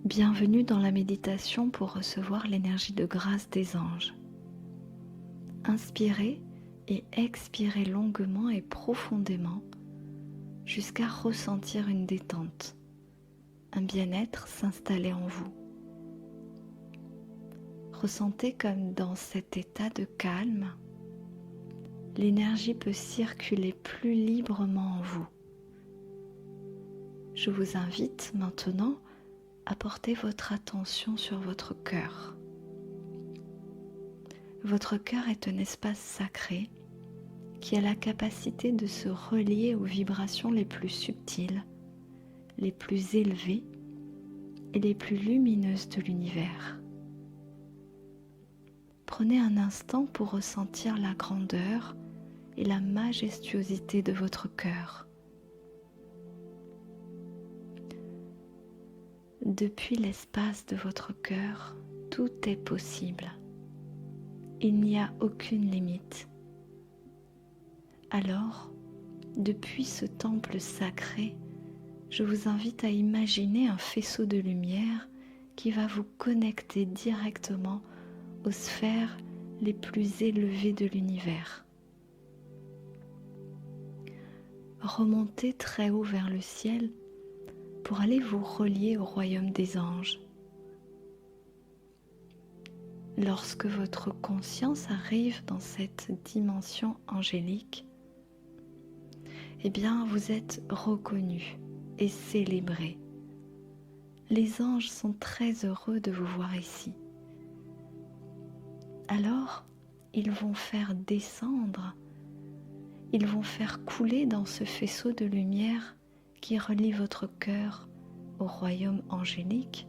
Bienvenue dans la méditation pour recevoir l'énergie de grâce des anges. Inspirez et expirez longuement et profondément jusqu'à ressentir une détente, un bien-être s'installer en vous. Ressentez comme dans cet état de calme, l'énergie peut circuler plus librement en vous. Je vous invite maintenant à porter votre attention sur votre cœur. Votre cœur est un espace sacré qui a la capacité de se relier aux vibrations les plus subtiles, les plus élevées et les plus lumineuses de l'univers. Prenez un instant pour ressentir la grandeur et la majestuosité de votre cœur. Depuis l'espace de votre cœur, tout est possible. Il n'y a aucune limite. Alors, depuis ce temple sacré, je vous invite à imaginer un faisceau de lumière qui va vous connecter directement aux sphères les plus élevées de l'univers. Remontez très haut vers le ciel pour aller vous relier au royaume des anges. Lorsque votre conscience arrive dans cette dimension angélique, eh bien vous êtes reconnu et célébré. Les anges sont très heureux de vous voir ici. Alors, ils vont faire descendre, ils vont faire couler dans ce faisceau de lumière qui relie votre cœur au royaume angélique,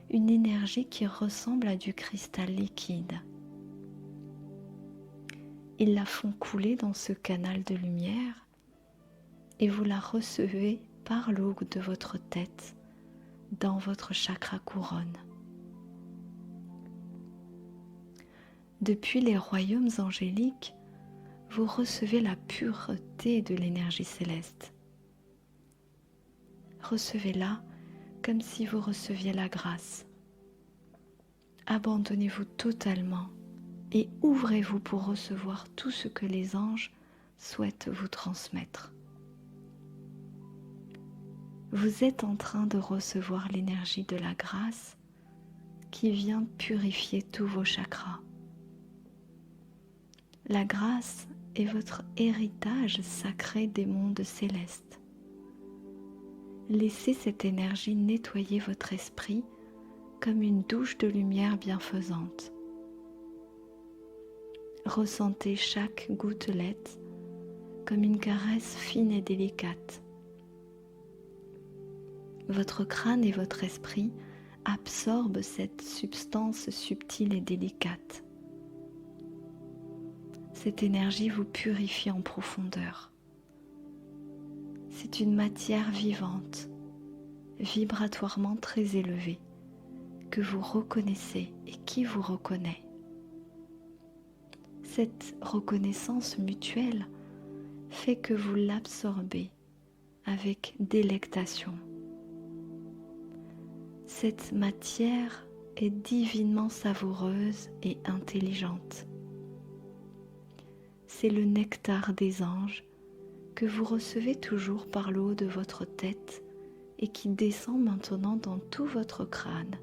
une énergie qui ressemble à du cristal liquide. Ils la font couler dans ce canal de lumière et vous la recevez par le haut de votre tête dans votre chakra couronne. Depuis les royaumes angéliques, vous recevez la pureté de l'énergie céleste. Recevez-la comme si vous receviez la grâce. Abandonnez-vous totalement et ouvrez-vous pour recevoir tout ce que les anges souhaitent vous transmettre. Vous êtes en train de recevoir l'énergie de la grâce qui vient purifier tous vos chakras. La grâce est votre héritage sacré des mondes célestes. Laissez cette énergie nettoyer votre esprit comme une douche de lumière bienfaisante. Ressentez chaque gouttelette comme une caresse fine et délicate. Votre crâne et votre esprit absorbent cette substance subtile et délicate. Cette énergie vous purifie en profondeur. C'est une matière vivante, vibratoirement très élevée, que vous reconnaissez et qui vous reconnaît. Cette reconnaissance mutuelle fait que vous l'absorbez avec délectation. Cette matière est divinement savoureuse et intelligente. C'est le nectar des anges que vous recevez toujours par le haut de votre tête et qui descend maintenant dans tout votre crâne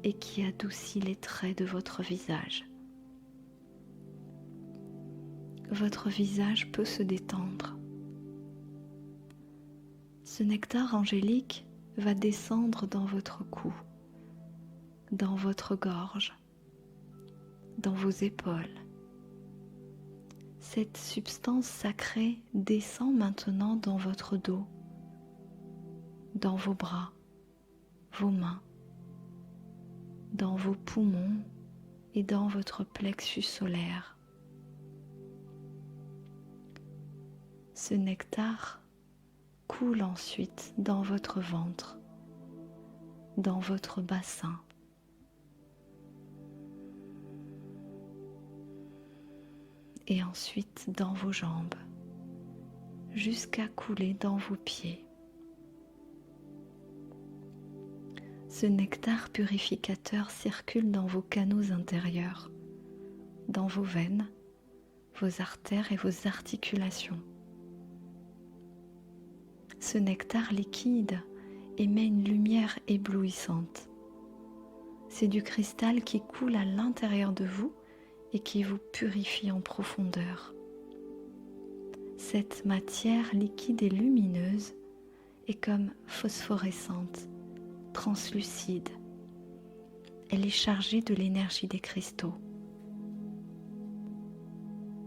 et qui adoucit les traits de votre visage. Votre visage peut se détendre. Ce nectar angélique va descendre dans votre cou, dans votre gorge, dans vos épaules. Cette substance sacrée descend maintenant dans votre dos, dans vos bras, vos mains, dans vos poumons et dans votre plexus solaire. Ce nectar coule ensuite dans votre ventre, dans votre bassin. Et ensuite dans vos jambes, jusqu'à couler dans vos pieds. Ce nectar purificateur circule dans vos canaux intérieurs, dans vos veines, vos artères et vos articulations. Ce nectar liquide émet une lumière éblouissante. C'est du cristal qui coule à l'intérieur de vous et qui vous purifie en profondeur. Cette matière liquide et lumineuse est comme phosphorescente, translucide. Elle est chargée de l'énergie des cristaux.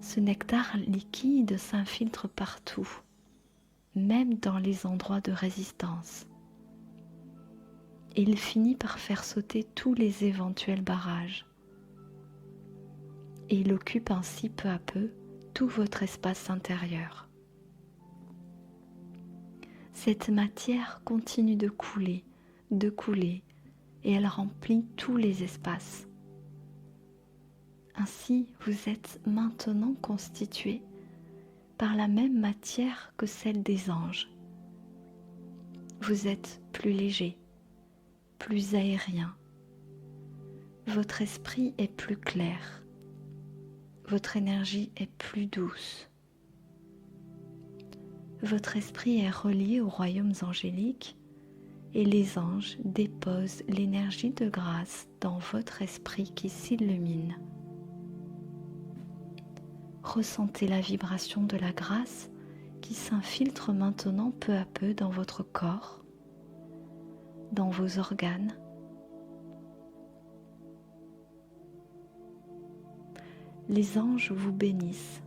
Ce nectar liquide s'infiltre partout, même dans les endroits de résistance. Et il finit par faire sauter tous les éventuels barrages. Et il occupe ainsi peu à peu tout votre espace intérieur. Cette matière continue de couler, et elle remplit tous les espaces. Ainsi, vous êtes maintenant constitué par la même matière que celle des anges. Vous êtes plus léger, plus aérien. Votre esprit est plus clair. Votre énergie est plus douce. Votre esprit est relié aux royaumes angéliques et les anges déposent l'énergie de grâce dans votre esprit qui s'illumine. Ressentez la vibration de la grâce qui s'infiltre maintenant peu à peu dans votre corps, dans vos organes. Les anges vous bénissent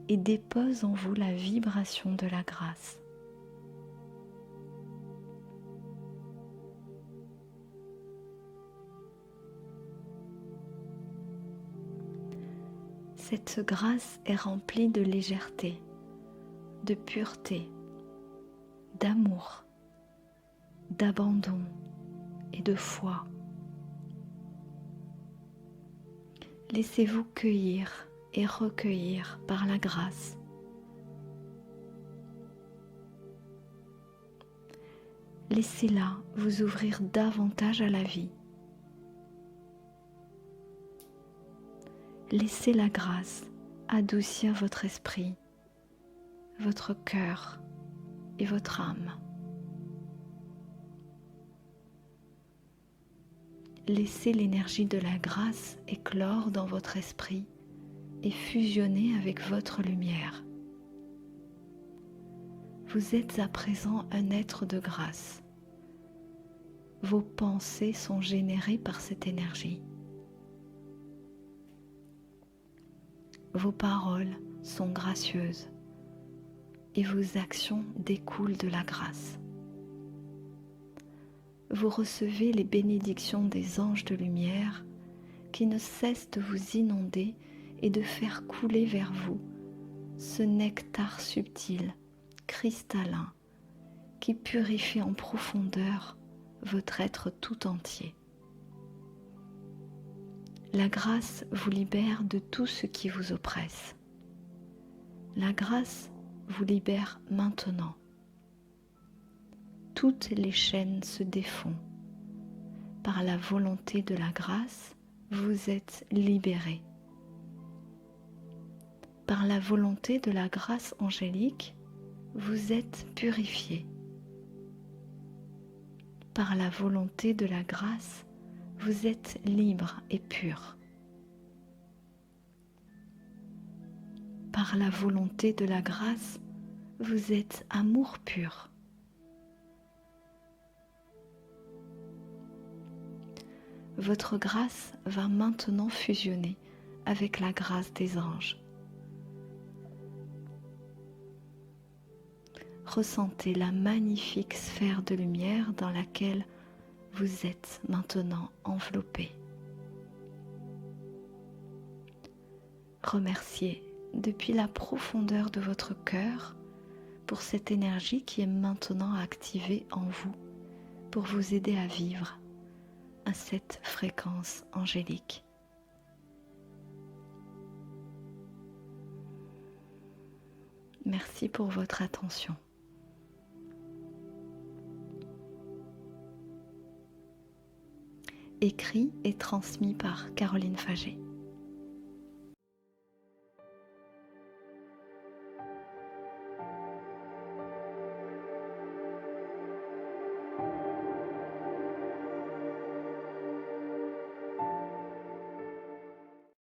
et déposent en vous la vibration de la grâce. Cette grâce est remplie de légèreté, de pureté, d'amour, d'abandon et de foi. Laissez-vous cueillir et recueillir par la grâce. Laissez-la vous ouvrir davantage à la vie. Laissez la grâce adoucir votre esprit, votre cœur et votre âme. Laissez l'énergie de la grâce éclore dans votre esprit et fusionner avec votre lumière. Vous êtes à présent un être de grâce. Vos pensées sont générées par cette énergie. Vos paroles sont gracieuses et vos actions découlent de la grâce. Vous recevez les bénédictions des anges de lumière qui ne cessent de vous inonder et de faire couler vers vous ce nectar subtil, cristallin, qui purifie en profondeur votre être tout entier. La grâce vous libère de tout ce qui vous oppresse. La grâce vous libère maintenant. Toutes les chaînes se défont. Par la volonté de la grâce, vous êtes libérés. Par la volonté de la grâce angélique, vous êtes purifiés. Par la volonté de la grâce, vous êtes libre et pur. Par la volonté de la grâce, vous êtes amour pur. Votre grâce va maintenant fusionner avec la grâce des anges. Ressentez la magnifique sphère de lumière dans laquelle vous êtes maintenant enveloppé. Remerciez depuis la profondeur de votre cœur pour cette énergie qui est maintenant activée en vous pour vous aider à vivre à cette fréquence angélique. Merci pour votre attention. écrit et transmis par Caroline Faget.